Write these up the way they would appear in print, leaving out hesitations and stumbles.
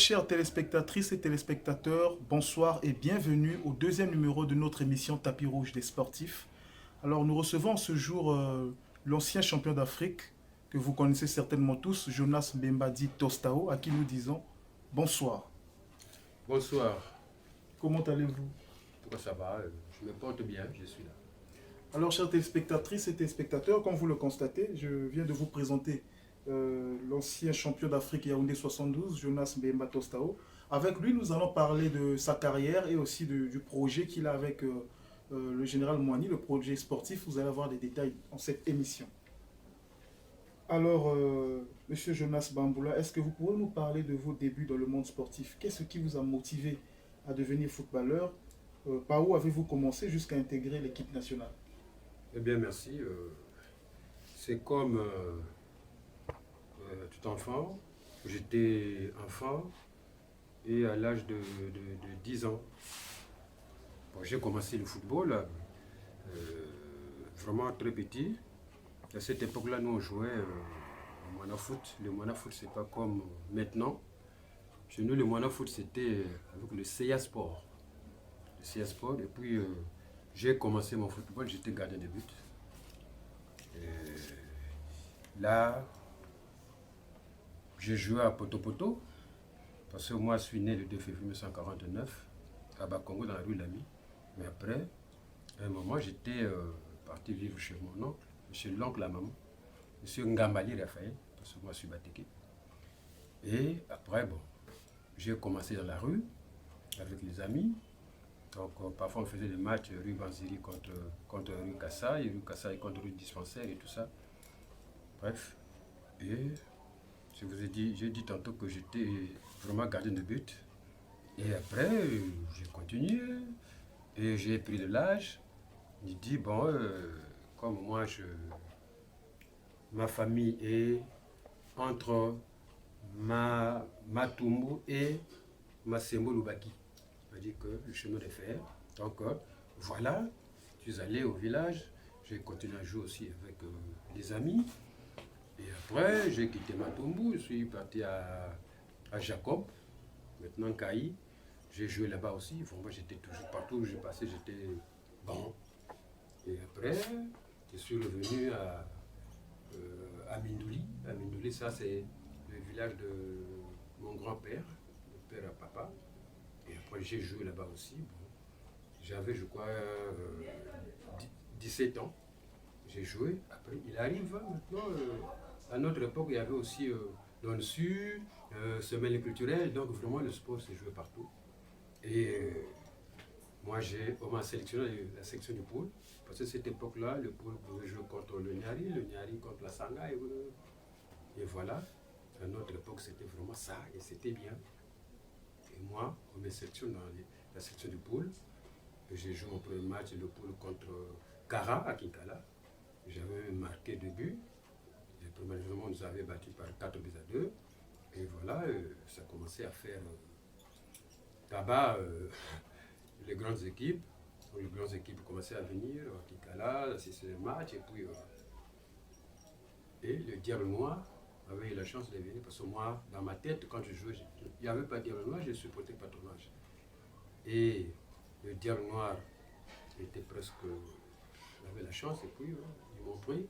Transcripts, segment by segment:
chères téléspectatrices et téléspectateurs, bonsoir et bienvenue au deuxième numéro de notre émission Tapis Rouge des sportifs. Alors nous recevons ce jour l'ancien champion d'Afrique que vous connaissez certainement tous, Jonas Mbemba dit Tostao, à qui nous disons bonsoir. Bonsoir. Comment allez-vous? Pourquoi ça va? Je me porte bien, je suis là. Alors chères téléspectatrices et téléspectateurs, comme vous le constatez, je viens de vous présenter l'ancien champion d'Afrique Yaoundé 72, Jonas Mbemba Tostao. Avec lui, nous allons parler de sa carrière et aussi du projet qu'il a avec le général Moani, le projet sportif. Vous allez avoir des détails dans cette émission. Alors, Monsieur Jonas Bamboula, est-ce que vous pouvez nous parler de vos débuts dans le monde sportif? Qu'est-ce qui vous a motivé à devenir footballeur? Par où avez-vous commencé jusqu'à intégrer l'équipe nationale? Eh bien, merci. C'est comme tout enfant. J'étais enfant et à l'âge de 10 ans, bon, j'ai commencé le football vraiment très petit. À cette époque-là, nous on jouait au Moana Foot. Le Moana Foot, c'est pas comme maintenant. Chez nous, le Moana Foot, c'était avec le CA Sport. Le CA Sport, et puis j'ai commencé mon football, j'étais gardien de but. Et là, j'ai joué à Poto Poto, parce que moi, je suis né le 2 février 1949, à Bakongo, dans la rue Lamy. Mais après, à un moment, j'étais parti vivre chez mon oncle, chez l'oncle, la maman, monsieur Ngambali Raphaël, parce que moi, je suis Batéké. Et après, bon, j'ai commencé dans la rue, avec les amis. Donc, parfois, on faisait des matchs rue Banziri contre rue Kassai, rue Kassai contre rue Dispensaire et tout ça. Bref. Et je vous ai dit, j'ai dit tantôt que j'étais vraiment gardien de but. Et après, j'ai continué. Et j'ai pris de l'âge. J'ai dit, bon, comme moi, ma famille est entre Matumbo et Masembo Lubaki. C'est-à-dire que le chemin de fer. Donc voilà, je suis allé au village, j'ai continué à jouer aussi avec des amis. Et après, j'ai quitté Matumbu, je suis parti à Jacob, maintenant Kaï. J'ai joué là-bas aussi. Enfin, moi, j'étais toujours partout où j'ai passé, j'étais bon. Et après, je suis revenu à Mindouli. À Mindouli, ça, c'est le village de mon grand-père, le père à papa. Et après, j'ai joué là-bas aussi. Bon. J'avais, je crois, 17 ans. J'ai joué. Après, il arrive maintenant, à notre époque, il y avait aussi dans le sud, semaine culturelle. Donc, vraiment, le sport s'est joué partout. Et moi, on m'a sélectionné la section du pôle. Parce que cette époque-là, le pôle pouvait jouer contre le Nyari contre la Sanga. Et voilà. À notre époque, c'était vraiment ça. Et c'était bien. Et moi, on me sélectionne dans la section du pôle. J'ai joué mon premier match, le pôle contre Kara à Kinkala. J'avais marqué 2 buts. Le premier jour, on nous avait battu par 4-2. Et voilà, ça commençait à faire là-bas les grandes équipes. Les grandes équipes commençaient à venir à Kinkala, assister les matchs. Et puis, et le Diable Noir avait eu la chance de venir parce que moi, dans ma tête, quand je jouais, il n'y avait pas de Diable Noir, je supportais le patronage. Et le Diable Noir était presque. J'avais la chance, et puis ils m'ont pris.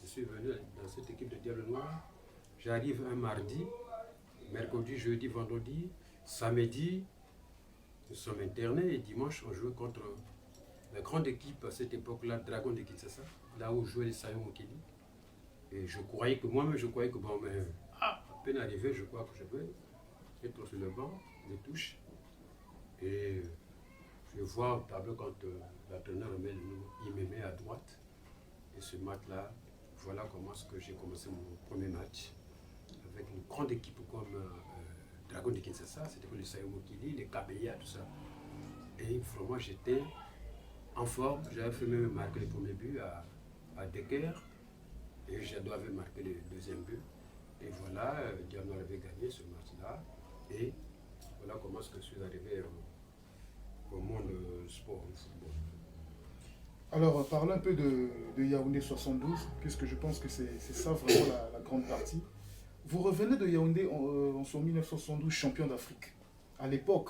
Je suis venu dans cette équipe de Diable Noir. J'arrive un mardi, mercredi, jeudi, vendredi, samedi. Nous sommes internés et dimanche, on jouait contre la grande équipe à cette époque-là, Dragon de Kinshasa, là où jouaient les Sayon Mokili. Et je croyais que moi-même, bon, mais à peine arrivé, je crois que je vais être sur le banc, les touches. Et je vois au tableau quand l'entraîneur il me met à droite. Et ce match-là, voilà comment j'ai commencé mon premier match. Avec une grande équipe comme Dragon de Kinshasa, c'était comme les Sayo Mokili, les Kabeya, tout ça. Et vraiment, j'étais en forme. J'avais fait même marquer le premier but à Decker. Et je dois avoir marqué le deuxième but. Et voilà, Diamond avait gagné ce match-là. Et voilà comment je suis arrivé au monde sport, au football. Alors, parlons un peu de Yaoundé 72, puisque je pense que c'est ça vraiment la grande partie. Vous revenez de Yaoundé en 1972, champion d'Afrique. À l'époque,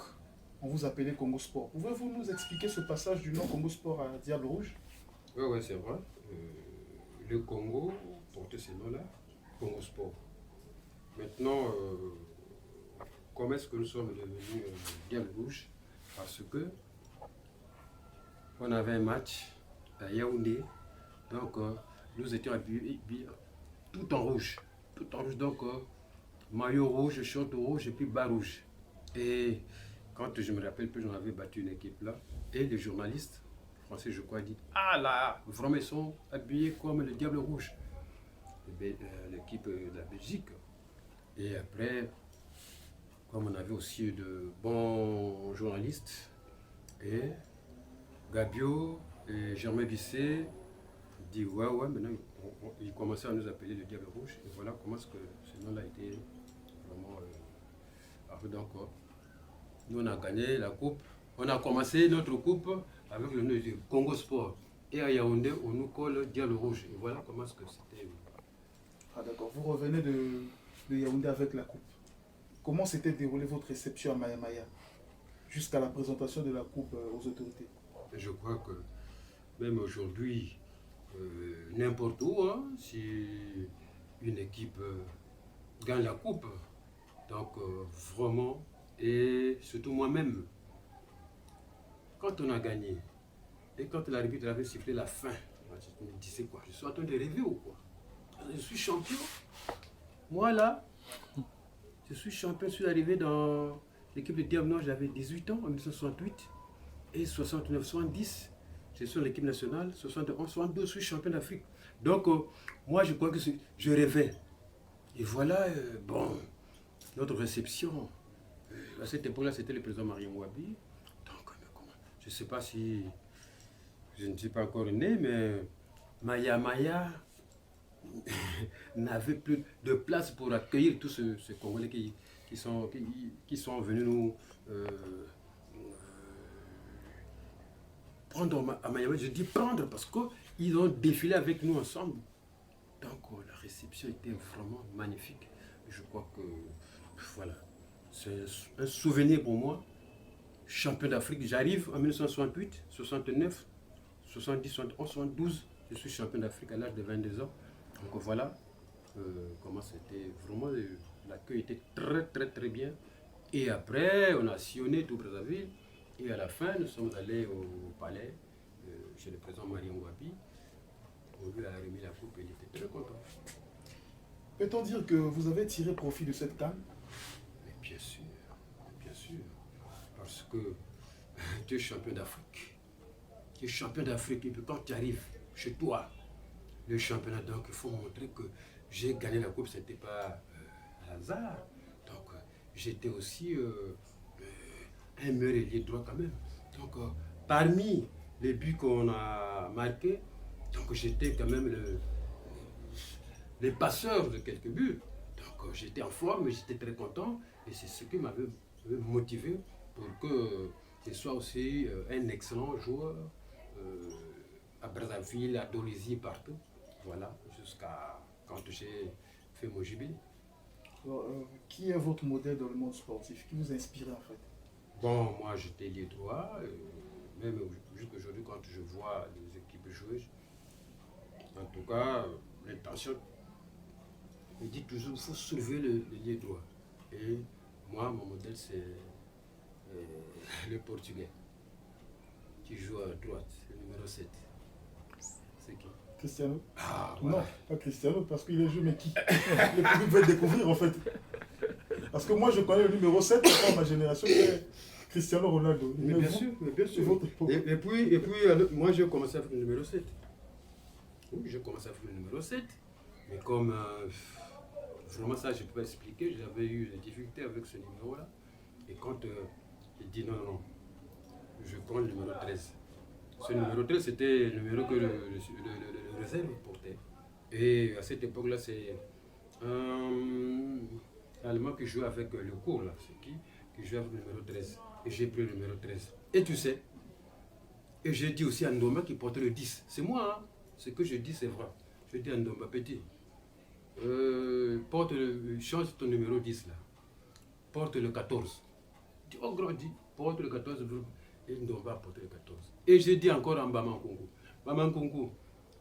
on vous appelait Congo Sport. Pouvez-vous nous expliquer ce passage du nom Congo Sport à Diable Rouge? Oui, ouais, c'est vrai. Le Congo portait ce nom-là, Congo Sport. Maintenant, comment est-ce que nous sommes devenus Diable Rouge? Parce que on avait un match à Yaoundé, donc nous étions habillés tout en rouge. Tout en rouge, donc maillot rouge, short rouge et puis bas rouge. Et quand je me rappelle que j'en avais battu une équipe là, et les journalistes français, je crois, disent ah là, vraiment ils sont habillés comme le Diable Rouge, l'équipe de la Belgique. Et après, comme on avait aussi de bons journalistes, et Gabio et Germain Bisset dit ouais, ouais, maintenant ils commençaient à nous appeler le Diable Rouge. Et voilà comment ce nom-là a été vraiment. Donc, nous on a gagné la coupe. On a commencé notre coupe avec le nom du Congo Sport. Et à Yaoundé, on nous colle Diable Rouge. Et voilà comment ce que c'était. Ah d'accord, vous revenez de Yaoundé avec la coupe. Comment s'était déroulée votre réception à Maya Maya jusqu'à la présentation de la coupe aux autorités? Je crois que même aujourd'hui, n'importe où, hein, si une équipe gagne la coupe, donc vraiment, et surtout moi-même, quand on a gagné, et quand l'arbitre avait sifflé la fin, je me disais quoi, je suis en train de rêver ou quoi? Je suis champion. Moi là, je suis champion, je suis arrivé dans l'équipe de Diable Noir, j'avais 18 ans en 1968 et 69, 70. Je suis dans l'équipe nationale, 71, 72, je suis champion d'Afrique. Donc, moi, je crois que je rêvais. Et voilà, bon, notre réception. À cette époque-là, c'était le président Mariam Wabi. Donc, je ne sais pas si je ne suis pas encore né, mais Maya Maya n'avait plus de place pour accueillir tous ces Congolais qui sont venus nous prendre à Maya Maya. Je dis prendre parce qu'ils ont défilé avec nous ensemble. Donc la réception était vraiment magnifique. Je crois que voilà, c'est un souvenir pour moi. Champion d'Afrique, j'arrive en 1968, 69, 70, 71, 72. Je suis champion d'Afrique à l'âge de 22 ans. Donc voilà comment c'était vraiment, l'accueil était très très très bien. Et après, on a sillonné tout Brazzaville. Et à la fin, nous sommes allés au palais chez le président Mariam Wabi. On lui a remis la coupe et il était très content. Peut-on dire que vous avez tiré profit de cette CAN? Mais bien sûr, parce que tu es champion d'Afrique. Tu es champion d'Afrique et puis quand tu arrives chez toi, le championnat, donc il faut montrer que j'ai gagné la coupe, ce n'était pas un hasard. Donc j'étais aussi un meilleur ailier droit quand même. Donc parmi les buts qu'on a marqués, donc j'étais quand même les passeurs de quelques buts. Donc j'étais en forme, j'étais très content et c'est ce qui m'avait motivé pour que je sois aussi un excellent joueur à Brazzaville, à Dolisie, partout. Voilà, jusqu'à quand j'ai fait mon jubilé. Alors, qui est votre modèle dans le monde sportif? Qui vous a inspiré en fait? Bon, moi j'étais lié droit, même jusqu'aujourd'hui quand je vois les équipes jouer, en tout cas, l'intention me dit toujours qu'il faut soulever le lié droit. Et moi, mon modèle c'est le Portugais, qui joue à droite, le numéro 7. C'est qui? Cristiano? Ah, voilà. Non, pas Cristiano, parce qu'il est jeune, mais qui? Le public va le découvrir en fait. Parce que moi je connais le numéro 7, c'est ma génération, c'est Cristiano Ronaldo. Mais bien sûr, Votre époque. Et puis moi j'ai commencé avec le numéro 7. Oui, j'ai commencé avec le numéro 7. Mais comme vraiment ça, je ne peux pas expliquer, j'avais eu des difficultés avec ce numéro-là. Et quand il dit non, je prends le numéro 13. Ce numéro 13, c'était le numéro que le réserve portait. Et à cette époque-là, c'est un Allemand qui jouait avec le cours, là. C'est qui jouait avec le numéro 13. Et j'ai pris le numéro 13. Et tu sais, et j'ai dit aussi à Ndoma qui portait le 10. C'est moi, hein. Ce que je dis, c'est vrai. Je dis à Ndoma, petit, change ton numéro 10 là, porte le 14. Je dis, oh grand, dis, porte le 14, et ils ne doivent pas porter le 14. Et je dis encore en Bamankongo, Bamankongo,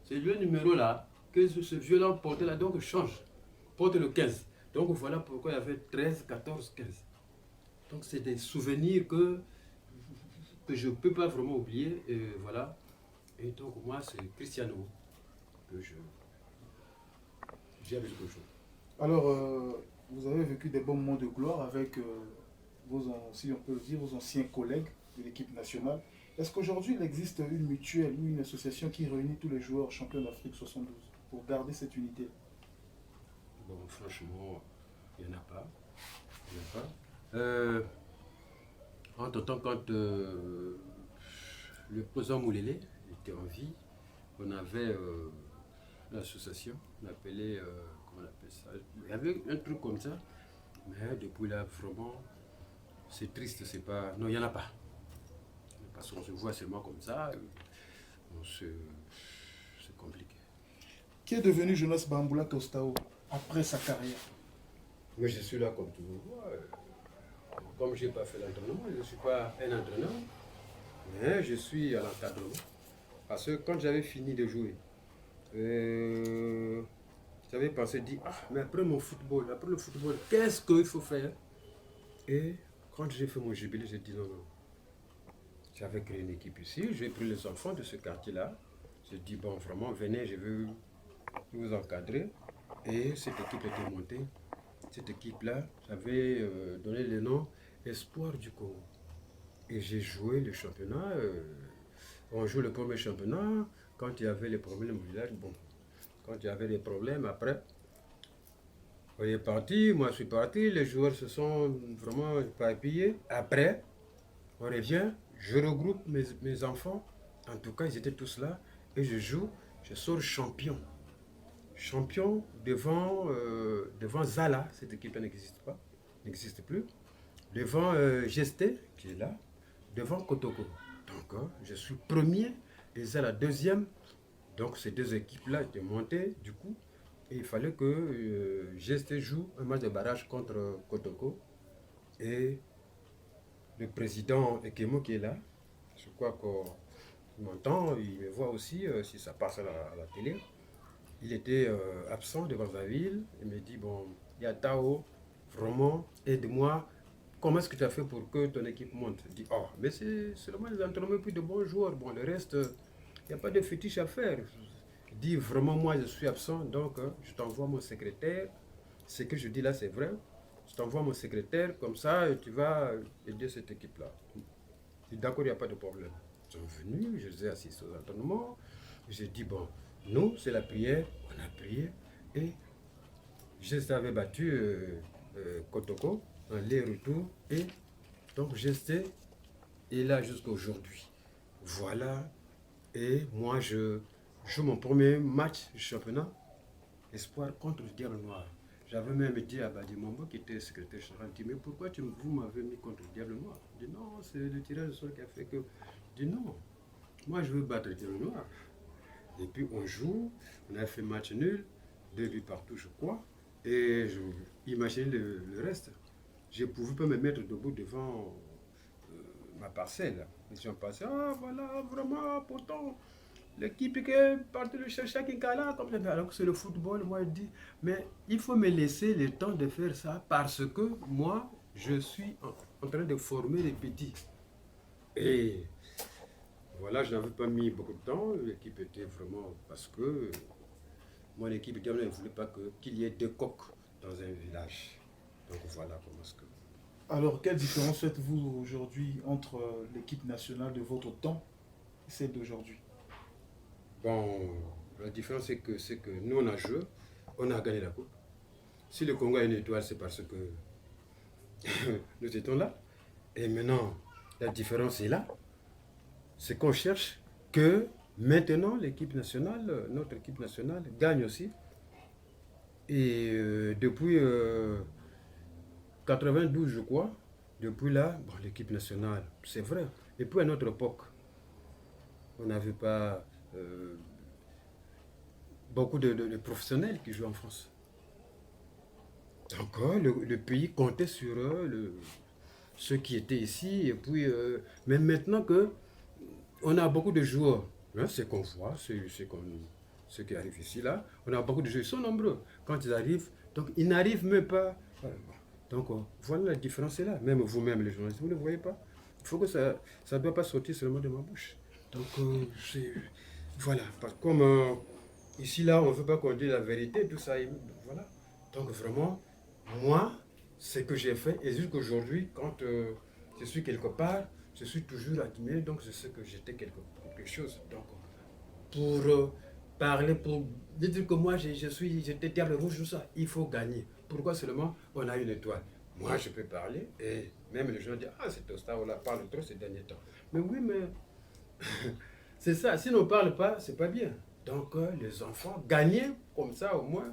c'est le numéro là que ce vieux-là portait là, donc change, porte le 15. Donc voilà pourquoi il y avait 13, 14, 15. Donc c'est des souvenirs que je ne peux pas vraiment oublier, et voilà. Et donc moi c'est Cristiano que j'ai avec le jeu. Alors, vous avez vécu des bons moments de gloire avec si on peut le dire, vos anciens collègues de l'équipe nationale. Est-ce qu'aujourd'hui, il existe une mutuelle ou une association qui réunit tous les joueurs champions d'Afrique 72 pour garder cette unité? Bon, franchement, il n'y en a pas. Il n'y en a pas. Entre-temps, quand le président Moulélé était en vie, on avait l'association, on appelait, comment on appelle ça, il y avait un truc comme ça, mais depuis là, vraiment, c'est triste, c'est pas, non, il n'y en a pas. Parce qu'on se voit seulement comme ça, c'est compliqué. Qui est devenu Jonas Bamboula Tostao après sa carrière? Mais je suis là comme tu me vois. Comme je n'ai pas fait l'entraînement, je ne suis pas un entraîneur, mais je suis à l'encadrement. Parce que quand j'avais fini de jouer, j'avais pensé, dit, ah, mais après le football, qu'est-ce qu'il faut faire? Et quand j'ai fait mon jubilé, j'ai dit non, non. J'avais créé une équipe ici, j'ai pris les enfants de ce quartier-là. J'ai dit, bon, vraiment, venez, je veux vous encadrer. Et cette équipe était montée. Cette équipe-là, j'avais donné le nom Espoir du Congo. Et j'ai joué le championnat. On joue le premier championnat. Quand il y avait les problèmes, bon, quand il y avait des problèmes, après, on est parti, moi je suis parti, les joueurs se sont vraiment éparpillés. Après, on revient, je regroupe mes enfants. En tout cas, ils étaient tous là. Et je joue, je sors champion. Champion devant Zala, cette équipe n'existe pas, n'existe plus, devant Gesté, qui est là, devant Kotoko. Donc, je suis premier et Zala deuxième. Donc, ces deux équipes-là étaient montées, du coup, et il fallait que Gesté joue un match de barrage contre Kotoko. Et le président Ekemo qui est là, je crois qu'il m'entend, il me voit aussi, si ça passe à la télé. Il était absent de Brazzaville. Il me dit, bon, Yatao, vraiment, aide-moi. Comment est-ce que tu as fait pour que ton équipe monte? Je dis, oh, mais c'est seulement les entraînements puis de bons joueurs. Bon, le reste, il n'y a pas de fétiche à faire. Je dis, vraiment, moi, je suis absent, donc je t'envoie mon secrétaire. Ce que je dis là, c'est vrai. Je t'envoie mon secrétaire, comme ça, tu vas aider cette équipe-là. Je dis, d'accord, il n'y a pas de problème. Ils sont venus, je les ai assistés aux entraînements. J'ai dit, bon, nous, c'est la prière, on a prié, et Geste avait battu Kotoko, en aller-retour, et donc Geste est là jusqu'à aujourd'hui. Voilà, et moi je joue mon premier match du championnat, Espoir contre le Diable Noir. J'avais même dit à Badi Mambo, qui était secrétaire général, dit, mais pourquoi vous m'avez mis contre le Diable Noir? Je dis, non, c'est le tirage de sort qui a fait que... Je dis, non, moi je veux battre le Diable Noir. Et puis on joue, on a fait match nul, 2 buts partout je crois, et je imaginez le reste. Je ne pouvais pas me mettre debout devant ma parcelle. Les gens passaient, ah voilà, vraiment, pourtant, l'équipe qui est partie de chercher à Kinkala, comme ça. Alors que c'est le football, moi je dis, mais il faut me laisser le temps de faire ça parce que moi, je suis en train de former les petits. Et voilà, je n'avais pas mis beaucoup de temps, l'équipe était vraiment... Parce que mon équipe ne voulait pas qu'il y ait 2 coqs dans un village. Donc voilà comment est-ce que... Alors, quelle différence faites-vous aujourd'hui entre l'équipe nationale de votre temps et celle d'aujourd'hui? Bon, la différence c'est que nous on a joué, on a gagné la coupe. Si le Congo a une étoile, c'est parce que nous étions là. Et maintenant, la différence est là. C'est qu'on cherche que maintenant l'équipe nationale, notre équipe nationale, gagne aussi. Et depuis 92, je crois, depuis là, bon, l'équipe nationale, c'est vrai. Et puis à notre époque, on n'avait pas beaucoup de professionnels qui jouent en France. Donc, le pays comptait sur ceux qui étaient ici. Et puis, même maintenant que on a beaucoup de joueurs, hein, c'est qu'on voit, ceux qui arrivent ici, là, on a beaucoup de joueurs, ils sont nombreux. Quand ils arrivent, donc ils n'arrivent même pas. Donc, voilà la différence est là. Même vous-même, les journalistes, vous ne le voyez pas. Il faut que ça ne doit pas sortir seulement de ma bouche. Donc, voilà. Comme ici, là, on ne veut pas qu'on dise la vérité, tout ça. Voilà. Donc, vraiment, moi, ce que j'ai fait, et jusqu'aujourd'hui, quand je suis quelque part, je suis toujours admiré, donc je sais que j'étais quelque chose. Donc, pour parler, pour dire que moi, j'étais diable rouge, tout ça, il faut gagner. Pourquoi seulement on a une étoile? Moi, je peux parler, et même les gens disent, ah, c'est Tosta, on la parle trop ces derniers temps. Mais oui, mais c'est ça, si on ne parle pas, c'est pas bien. Donc, les enfants, gagner comme ça, au moins,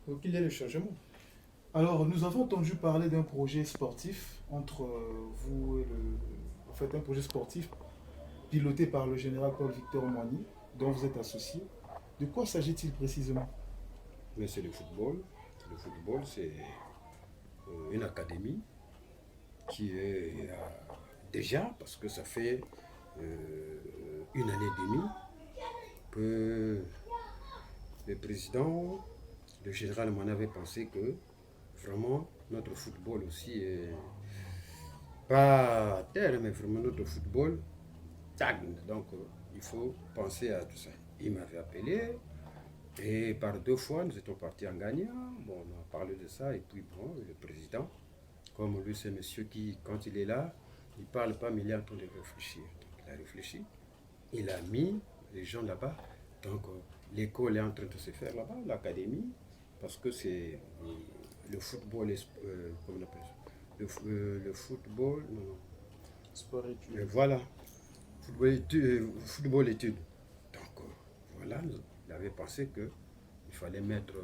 pour qu'il y ait le changement. Alors, nous avons entendu parler d'un projet sportif entre vous et le... En fait, un projet sportif piloté par le général Paul-Victor Moigny, dont vous êtes associé. De quoi s'agit-il précisément? Mais c'est le football. Le football, c'est une académie qui est déjà, parce que ça fait une année et demie que le président, le général m'en avait pensé que vraiment notre football aussi est pas à terre, mais vraiment notre football stagne. Donc il faut penser à tout ça. Il m'avait appelé et par 2 fois nous étions partis en gagnant. Bon, on a parlé de ça et puis bon, le président, comme lui c'est monsieur qui, quand il est là, il parle pas mais il est en train de réfléchir. Donc il a réfléchi, il a mis les gens là-bas. Donc l'école est en train de se faire là-bas, l'académie, parce que c'est le football, comment on appelle ça? Le football, non, non. Sport études. Voilà, football études. Donc voilà, il avait pensé qu'il fallait mettre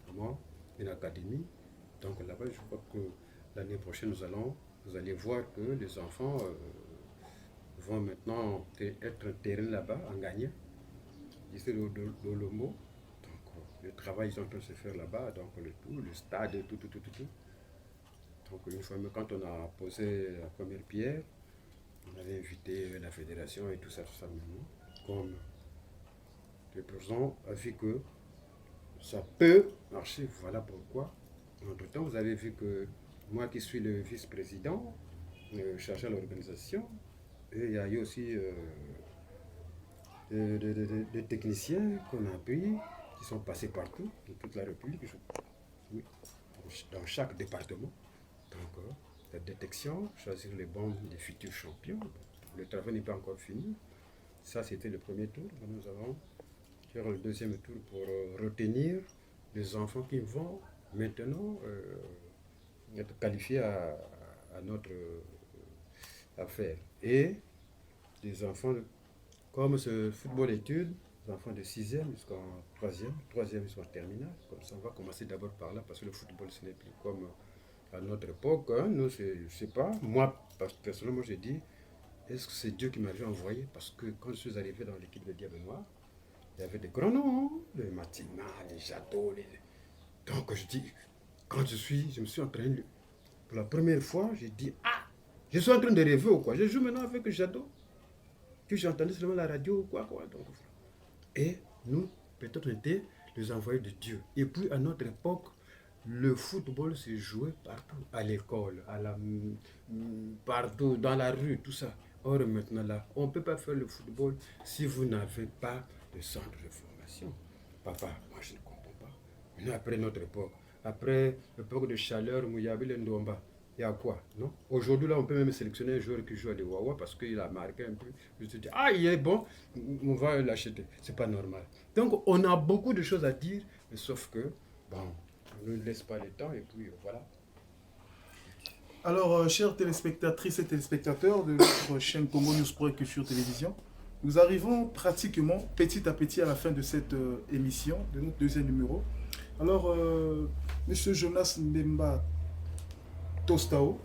vraiment une académie. Donc là-bas, je crois que l'année prochaine, vous allez voir que les enfants vont maintenant être un terrain là-bas en gagnant. Ici, le Lomo. Donc le travail est en train de se faire là-bas, donc le stade, tout. Donc une fois, quand on a posé la première pierre, on avait invité la fédération et tout ça maintenant. Comme le président a vu que ça peut marcher, voilà pourquoi. Entre-temps, vous avez vu que moi qui suis le vice-président, chargé de l'organisation, et il y a eu aussi des techniciens qu'on a pris, qui sont passés partout, dans toute la République, oui, dans chaque département. Donc, la détection, choisir les bons, les futurs champions. Le travail n'est pas encore fini. Ça, c'était le premier tour. Nous allons faire le deuxième tour pour retenir les enfants qui vont maintenant être qualifiés à notre affaire. Et les enfants, comme ce football études, les enfants de 6e jusqu'en 3e jusqu'en terminale. Comme ça, on va commencer d'abord par là, parce que le football, ce n'est plus comme à notre époque. Hein. Nous, je ne sais pas, moi, personnellement, j'ai dit, est-ce que c'est Dieu qui m'avait envoyé? Parce que quand je suis arrivé dans l'équipe de Diable Noir, il y avait des grands noms, hein, les Matima, les Jadot, Donc je dis, quand je me suis entraîné, pour la première fois, j'ai dit, ah, je suis en train de rêver ou quoi? Je joue maintenant avec Jadot, que j'ai entendu seulement la radio ou quoi. Donc, et nous, peut-être, on était les envoyés de Dieu. Et puis, à notre époque, le football se jouait partout, à l'école, partout, dans la rue, tout ça. Or, maintenant, là, on ne peut pas faire le football si vous n'avez pas de centre de formation. Papa, moi, je ne comprends pas. Mais après notre époque, après l'époque de chaleur, Mouyabil Ndomba, il y a quoi, non? Aujourd'hui, là, on peut même sélectionner un joueur qui joue à des Wawa parce qu'il a marqué un peu. Je te dis, ah, il est bon, on va l'acheter. C'est pas normal. Donc, on a beaucoup de choses à dire, mais sauf que, bon, on ne laisse pas le temps et puis voilà. Alors, chères téléspectatrices et téléspectateurs de notre chaîne Congo News Pro et Culture Télévision, nous arrivons pratiquement petit à petit à la fin de cette émission, de notre deuxième numéro. Alors, Monsieur Jonas Mbemba Tostao,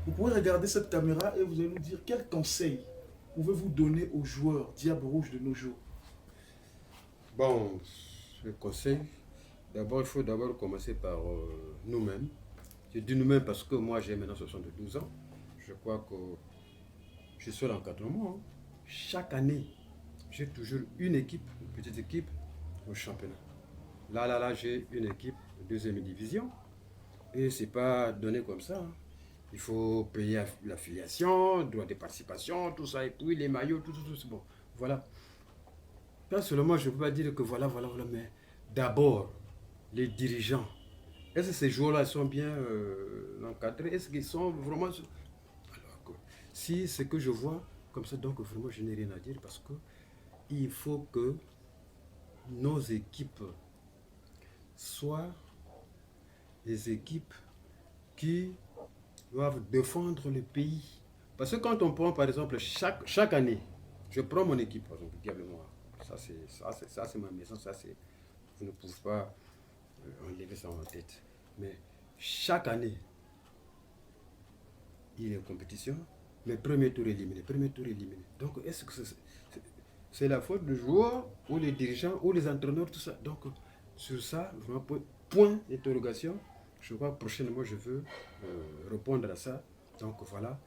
vous pouvez regarder cette caméra et vous allez nous dire quel conseil pouvez-vous donner aux joueurs Diable Rouge de nos jours? Bon, le conseil, D'abord, il faut d'abord commencer par nous-mêmes. Je dis nous-mêmes parce que moi, j'ai maintenant 72 ans. Je crois que je suis l'encadrement. Chaque année, j'ai toujours une équipe, une petite équipe au championnat. Là, j'ai une équipe de deuxième division. Et c'est pas donné comme ça. Hein. Il faut payer l'affiliation, droit de participation, tout ça, et puis les maillots, tout, c'est bon. Voilà. Pas seulement, je ne peux pas dire que voilà, mais d'abord, les dirigeants. Est-ce que ces joueurs-là sont bien encadrés? Est-ce qu'ils sont vraiment... Alors que, si c'est que je vois comme ça, donc vraiment, je n'ai rien à dire parce que il faut que nos équipes soient des équipes qui doivent défendre le pays. Parce que quand on prend, par exemple, chaque année, je prends mon équipe, par exemple, Diable Noir. Ça, c'est ma maison, vous ne pouvez pas enlever ça en tête. Mais chaque année, il y a une compétition, mais premier tour éliminé. Donc, est-ce que c'est la faute du joueur, ou les dirigeants, ou les entraîneurs, tout ça? Donc, sur ça, vraiment, point d'interrogation. Je crois que prochainement, je veux répondre à ça. Donc, voilà.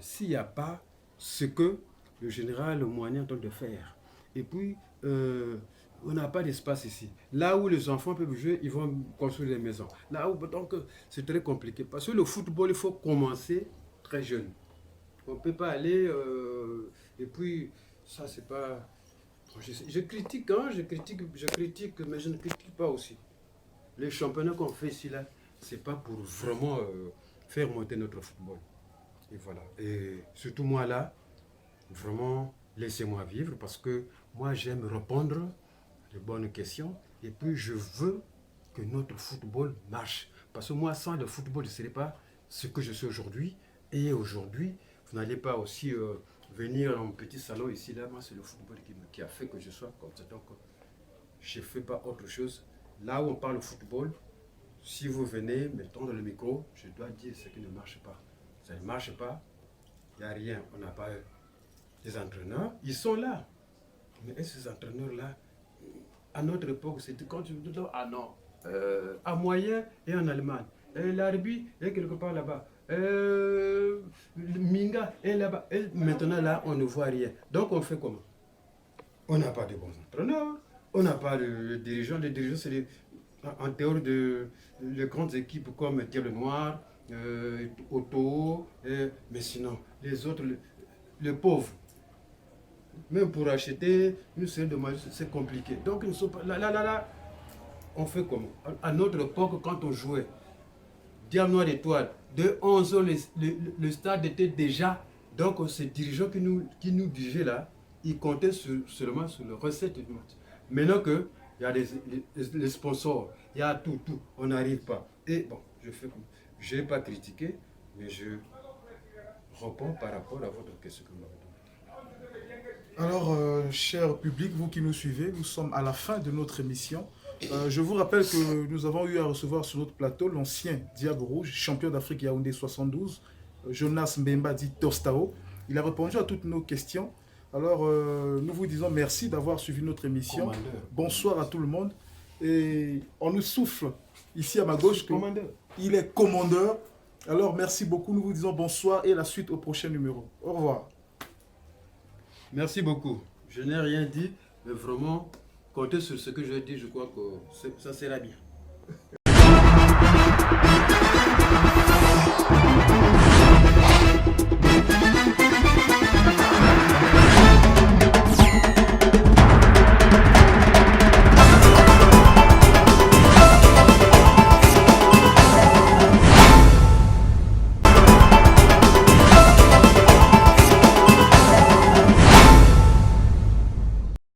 S'il n'y a pas ce que le général Moigny est en train de faire, et puis, on n'a pas d'espace ici. Là où les enfants peuvent jouer, ils vont construire des maisons. Là où, donc, c'est très compliqué. Parce que le football, il faut commencer très jeune. On ne peut pas aller, et puis, ça, c'est pas... Je critique, hein, je critique, mais je ne critique pas aussi. Les championnats qu'on fait ici, là, c'est pas pour vraiment faire monter notre football. Et voilà. Et surtout moi, là, vraiment, laissez-moi vivre parce que moi, j'aime répondre de bonnes questions et puis je veux que notre football marche. Parce que moi, sans le football, je ne serais pas ce que je suis aujourd'hui. Et aujourd'hui, vous n'allez pas aussi venir dans mon petit salon ici, là. Moi, c'est le football qui a fait que je sois comme ça. Donc, je ne fais pas autre chose. Là où on parle football, si vous venez, mettons dans le micro, je dois dire ce qui ne marche pas. Ça ne marche pas, il n'y a rien. On n'a pas des entraîneurs, ils sont là. Mais est-ce que ces entraîneurs-là, à notre époque, c'était quand tu me dis, ah non, à moyen et en Allemagne. L'arbitre est quelque part là-bas. Minga est là-bas. Et maintenant, là, on ne voit rien. Donc, on fait comment? On n'a pas de bons entraîneurs, on n'a pas de dirigeants. Les dirigeants, c'est en dehors de grandes équipes comme Diable Noir, Otto, mais sinon, les autres, les pauvres, même pour acheter une série de matchs, c'est compliqué. Donc, ils ne sont pas là, on fait comment? À notre époque, quand on jouait, Diable Noir Étoile, de 11 ans, le stade était déjà. Donc, ces dirigeants qui nous dirigeaient là, ils comptaient seulement sur le recette du match. Maintenant qu'il y a les sponsors, il y a tout, on n'arrive pas. Et bon, je n'ai pas critiqué, mais je réponds par rapport à votre question que vous m'avez demandé. Alors, cher public, vous qui nous suivez, nous sommes à la fin de notre émission. Je vous rappelle que nous avons eu à recevoir sur notre plateau l'ancien Diable Rouge, champion d'Afrique Yaoundé 72, Jonas Mbemba dit Tostao. Il a répondu à toutes nos questions. Alors, nous vous disons merci d'avoir suivi notre émission. Commandeur. Bonsoir à tout le monde. Et on nous souffle ici à ma gauche qu'il est commandeur. Alors, merci beaucoup. Nous vous disons bonsoir et la suite au prochain numéro. Au revoir. Merci beaucoup. Je n'ai rien dit, mais vraiment, comptez sur ce que je dis, je crois que ça sera bien.